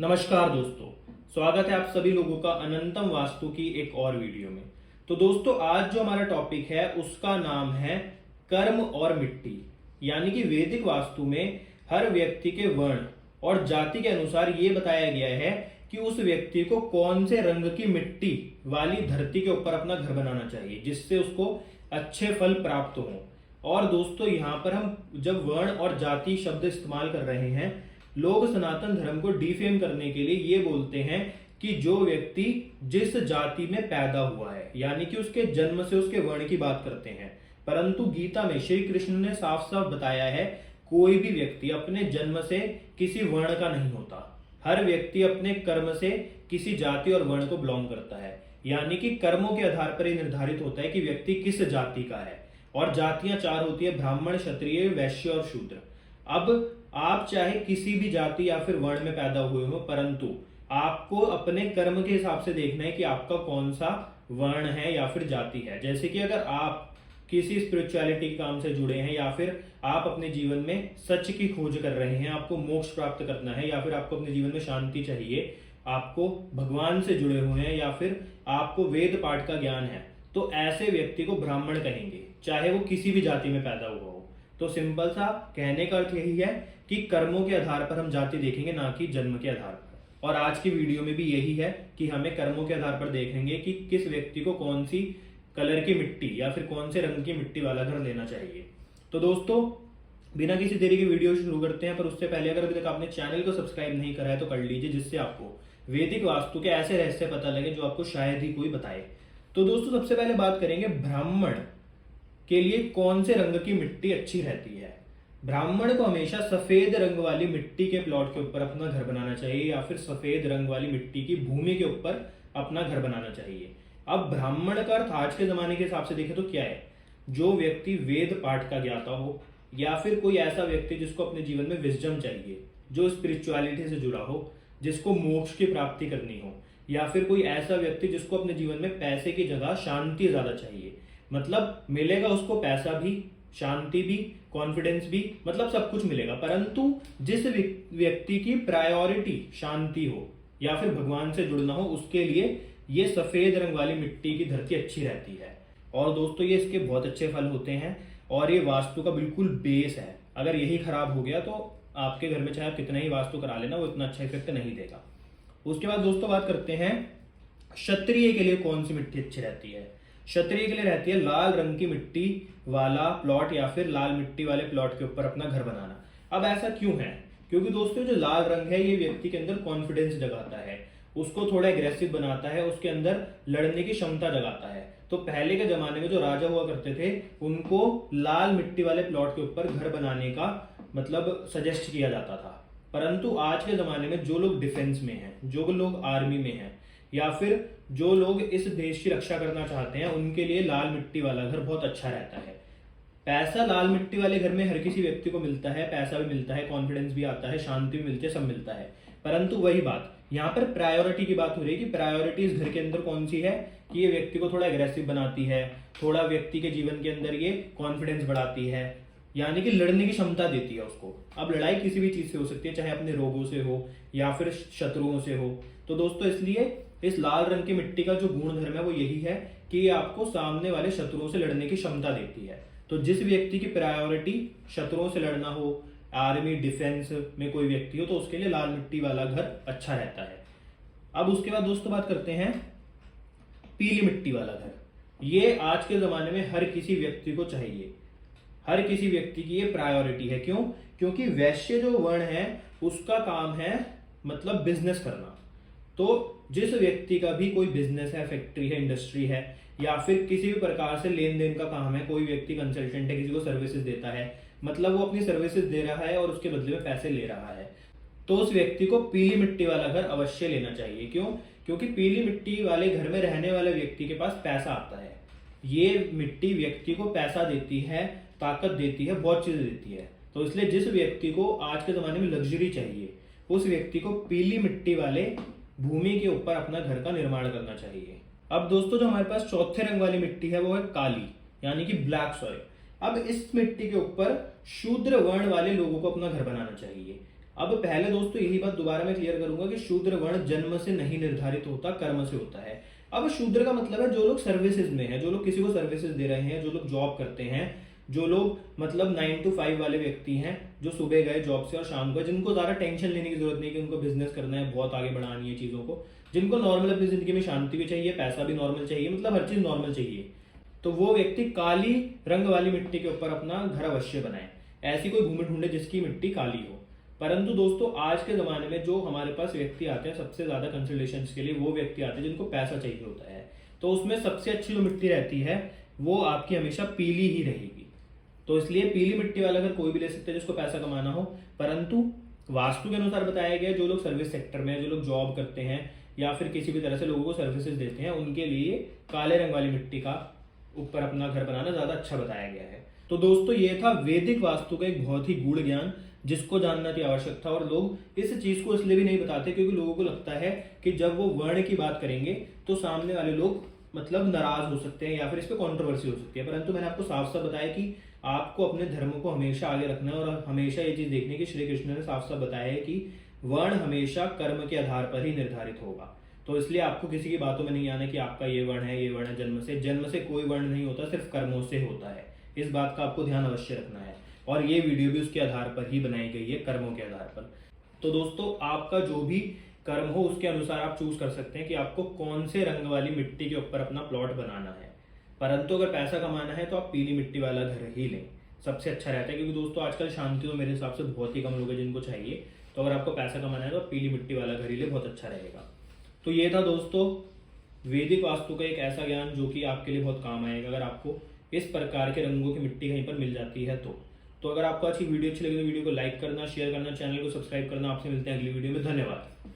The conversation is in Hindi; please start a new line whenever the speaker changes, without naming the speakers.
नमस्कार दोस्तों, स्वागत है आप सभी लोगों का अनंतम वास्तु की एक और वीडियो में। तो दोस्तों, आज जो हमारा टॉपिक है उसका नाम है कर्म और मिट्टी। यानी कि वैदिक वास्तु में हर व्यक्ति के वर्ण और जाति के अनुसार ये बताया गया है कि उस व्यक्ति को कौन से रंग की मिट्टी वाली धरती के ऊपर अपना घर बनाना चाहिए जिससे उसको अच्छे फल प्राप्त हों। और दोस्तों, यहाँ पर हम जब वर्ण और जाति शब्द इस्तेमाल कर रहे हैं, लोग सनातन धर्म को डिफेम करने के लिए ये बोलते हैं कि जो व्यक्ति जिस जाति में पैदा हुआ है, यानी कि उसके जन्म से उसके वर्ण की बात करते हैं। परंतु गीता में श्री कृष्ण ने साफ साफ बताया है, कोई भी व्यक्ति अपने जन्म से किसी वर्ण का नहीं होता। हर व्यक्ति अपने कर्म से किसी जाति और वर्ण को बिलोंग करता है। यानी कि कर्मों के आधार पर ही निर्धारित होता है कि व्यक्ति किस जाति का है। और जातियां चार होती है: ब्राह्मण, क्षत्रिय, वैश्य और शूद्र। अब आप चाहे किसी भी जाति या फिर वर्ण में पैदा हुए हो, परंतु आपको अपने कर्म के हिसाब से देखना है कि आपका कौन सा वर्ण है या फिर जाति है। जैसे कि अगर आप किसी स्पिरिचुअलिटी के काम से जुड़े हैं, या फिर आप अपने जीवन में सच की खोज कर रहे हैं, आपको मोक्ष प्राप्त करना है, या फिर आपको अपने जीवन में शांति चाहिए, आपको भगवान से जुड़े हुए हैं, या फिर आपको वेद पाठ का ज्ञान है, तो ऐसे व्यक्ति को ब्राह्मण कहेंगे, चाहे वो किसी भी जाति में पैदा हुआ हो। तो सिंपल सा कहने का अर्थ यही है कि कर्मों के आधार पर हम जाति देखेंगे, ना कि जन्म के आधार पर। और आज की वीडियो में भी यही है कि हमें कर्मों के आधार पर देखेंगे कि किस व्यक्ति को कौन सी कलर की मिट्टी या फिर कौन से रंग की मिट्टी वाला घर लेना चाहिए। तो दोस्तों, बिना किसी देरी की वीडियो शुरू करते हैं। पर उससे पहले अगर अभी तक आपने चैनल को सब्सक्राइब नहीं करा है तो कर लीजिए, जिससे आपको वैदिक वास्तु के ऐसे रहस्य पता लगे जो आपको शायद ही कोई बताए। तो दोस्तों, सबसे पहले बात करेंगे ब्राह्मण के लिए कौन से रंग की मिट्टी अच्छी रहती है। ब्राह्मण को हमेशा सफेद रंग वाली मिट्टी के प्लॉट के ऊपर अपना घर बनाना चाहिए, या फिर सफेद रंग वाली मिट्टी की भूमि के ऊपर अपना घर बनाना चाहिए। अब ब्राह्मण का अर्थ आज के जमाने के हिसाब से देखें तो क्या है? जो व्यक्ति वेद पाठ का ज्ञाता हो, या फिर कोई ऐसा व्यक्ति जिसको अपने जीवन में विजडम चाहिए, जो स्पिरिचुअलिटी से जुड़ा हो, जिसको मोक्ष की प्राप्ति करनी हो, या फिर कोई ऐसा व्यक्ति जिसको अपने जीवन में पैसे की जगह शांति ज्यादा चाहिए। मतलब मिलेगा उसको पैसा भी, शांति भी, कॉन्फिडेंस भी, मतलब सब कुछ मिलेगा, परंतु जिस व्यक्ति की प्रायोरिटी शांति हो या फिर भगवान से जुड़ना हो, उसके लिए ये सफेद रंग वाली मिट्टी की धरती अच्छी रहती है। और दोस्तों, ये इसके बहुत अच्छे फल होते हैं और ये वास्तु का बिल्कुल बेस है। अगर यही खराब हो गया तो आपके घर में चाहे आप कितना ही वास्तु करा लेना, वो इतना अच्छा इफेक्ट नहीं देगा। उसके बाद दोस्तों बात करते हैं क्षत्रिय के लिए कौन सी मिट्टी अच्छी रहती है। क्षत्रिय के लिए रहती है लाल रंग की मिट्टी वाला प्लॉट, या फिर लाल मिट्टी वाले प्लॉट के ऊपर अपना घर बनाना। अब ऐसा क्यों है? क्योंकि दोस्तों, जो लाल रंग है ये व्यक्ति के अंदर कॉन्फिडेंस जगाता है, उसको थोड़ा एग्रेसिव बनाता है, उसके अंदर लड़ने की क्षमता जगाता है। तो पहले के जमाने में जो राजा हुआ करते थे, उनको लाल मिट्टी वाले प्लॉट के ऊपर घर बनाने का मतलब सजेस्ट किया जाता था। परंतु आज के जमाने में जो लोग डिफेंस में हैं, जो लोग आर्मी में हैं, या फिर जो लोग इस देश की रक्षा करना चाहते हैं, उनके लिए लाल मिट्टी वाला घर बहुत अच्छा रहता है। पैसा लाल मिट्टी वाले घर में हर किसी व्यक्ति को मिलता है, पैसा भी मिलता है, कॉन्फिडेंस भी आता है, शांति भी मिलती है, सब मिलता है। परंतु वही बात यहाँ पर प्रायोरिटी की बात हो रही है कि प्रायोरिटी इस घर के अंदर कौन सी है कि ये व्यक्ति को थोड़ा एग्रेसिव बनाती है, थोड़ा व्यक्ति के जीवन के अंदर ये कॉन्फिडेंस बढ़ाती है, यानी कि लड़ने की क्षमता देती है उसको। अब लड़ाई किसी भी चीज से हो सकती है, चाहे अपने रोगों से हो या फिर शत्रुओं से हो। तो दोस्तों, इसलिए इस लाल रंग की मिट्टी का जो गुण धर्म है वो यही है कि ये आपको सामने वाले शत्रुओं से लड़ने की क्षमता देती है। तो जिस व्यक्ति की प्रायोरिटी शत्रुओं से लड़ना हो, आर्मी डिफेंस में कोई व्यक्ति हो, तो उसके लिए लाल मिट्टी वाला घर अच्छा रहता है। अब उसके बाद दोस्तों बात करते हैं पीली मिट्टी वाला घर। ये आज के जमाने में हर किसी व्यक्ति को चाहिए, हर किसी व्यक्ति की ये प्रायोरिटी है। क्यों? क्योंकि वैश्य जो वर्ण है उसका काम है मतलब बिजनेस करना। तो जिस व्यक्ति का भी कोई बिजनेस है, फैक्ट्री है, इंडस्ट्री है, या फिर किसी भी प्रकार से लेन देन का काम है, कोई व्यक्ति कंसल्टेंट है, किसी को सर्विसेज देता है, मतलब वो अपनी सर्विसेज दे रहा है और उसके बदले में पैसे ले रहा है, तो उस व्यक्ति को पीली मिट्टी वाला घर अवश्य लेना चाहिए। क्यों? क्योंकि पीली मिट्टी वाले घर में रहने वाले व्यक्ति के पास पैसा आता है। ये मिट्टी व्यक्ति को पैसा देती है, ताकत देती है, बहुत चीजें देती है। तो इसलिए जिस व्यक्ति को आज के जमाने में लग्जरी चाहिए, उस व्यक्ति को पीली मिट्टी वाले भूमि के ऊपर अपना घर का निर्माण करना चाहिए। अब दोस्तों, जो हमारे पास चौथे रंग वाली मिट्टी है वो है काली, यानी कि ब्लैक सॉइल। अब इस मिट्टी के ऊपर शूद्र वर्ण वाले लोगों को अपना घर बनाना चाहिए। अब पहले दोस्तों यही बात दोबारा मैं क्लियर करूंगा कि शूद्र वर्ण जन्म से नहीं निर्धारित होता, कर्म से होता है। अब शूद्र का मतलब है जो लोग सर्विसेज में हैं, जो लोग किसी को सर्विसेज दे रहे हैं, जो लोग जॉब करते हैं, जो लोग मतलब 9 to 5 वाले व्यक्ति हैं, जो सुबह गए जॉब से और शाम को, जिनको ज्यादा टेंशन लेने की जरूरत नहीं कि उनको बिजनेस करना है, बहुत आगे बढ़ानी है चीजों को, जिनको नॉर्मल अपनी जिंदगी में शांति भी चाहिए, पैसा भी नॉर्मल चाहिए, मतलब हर चीज नॉर्मल चाहिए, तो वो व्यक्ति काली रंग वाली मिट्टी के ऊपर अपना घर अवश्य बनाए। ऐसी कोई भूमि ढूंढे जिसकी मिट्टी काली हो। परंतु दोस्तों आज के जमाने में जो हमारे पास व्यक्ति आते हैं सबसे ज्यादा कंसल्टेशन के लिए, वो व्यक्ति आते हैं जिनको पैसा चाहिए होता है। तो उसमें सबसे अच्छी जो मिट्टी रहती है वो आपकी हमेशा पीली ही रहेगी। तो इसलिए पीली मिट्टी वाला घर कोई भी ले सकते हैं जिसको पैसा कमाना हो। परंतु वास्तु के अनुसार बताया गया जो लोग सर्विस सेक्टर में, जो लोग जॉब करते हैं या फिर किसी भी तरह से लोगों को सर्विसेज देते हैं, उनके लिए काले रंग वाली मिट्टी का ऊपर अपना घर बनाना ज्यादा अच्छा बताया गया है। तो दोस्तों ये था वैदिक वास्तु का एक बहुत ही गूढ़ ज्ञान जिसको जानना की आवश्यक था। और लोग इस चीज को इसलिए भी नहीं बताते क्योंकि लोगों को लगता है कि जब वो वर्ण की बात करेंगे तो सामने वाले लोग मतलब नाराज हो सकते हैं या फिर इस पे कंट्रोवर्सी हो सकती है। परंतु मैंने आपको साफ साफ बताया कि आपको अपने धर्म को हमेशा आगे रखना है और हमेशा ये चीज देखने की श्री कृष्ण ने साफ साफ बताया है कि वर्ण हमेशा कर्म के आधार पर ही निर्धारित होगा। तो इसलिए आपको किसी की बातों में नहीं आना कि आपका ये वर्ण है, ये वर्ण है। जन्म से कोई वर्ण नहीं होता, सिर्फ कर्मों से होता है। इस बात का आपको ध्यान अवश्य रखना है। और ये वीडियो भी उसके आधार पर ही बनाई गई है, कर्मों के आधार पर। तो दोस्तों आपका जो भी कर्म हो उसके अनुसार आप चूज कर सकते हैं कि आपको कौन से रंग वाली मिट्टी के ऊपर अपना प्लॉट बनाना है। परंतु अगर पैसा कमाना है तो आप पीली मिट्टी वाला घर ही लें, सबसे अच्छा रहता है। क्योंकि दोस्तों आजकल शांति तो मेरे हिसाब से बहुत ही कम लोग हैं जिनको चाहिए। तो अगर आपको पैसा कमाना है तो आप पीली मिट्टी वाला घर ही ले, बहुत अच्छा रहेगा। तो ये था दोस्तों वैदिक वास्तु का एक ऐसा ज्ञान जो कि आपके लिए बहुत काम आएगा अगर आपको इस प्रकार के रंगों की मिट्टी कहीं पर मिल जाती है तो अगर आपको आज की वीडियो अच्छी लगी तो वीडियो को लाइक करना, शेयर करना, चैनल को सब्सक्राइब करना। आपसे मिलते हैं अगली वीडियो में। धन्यवाद।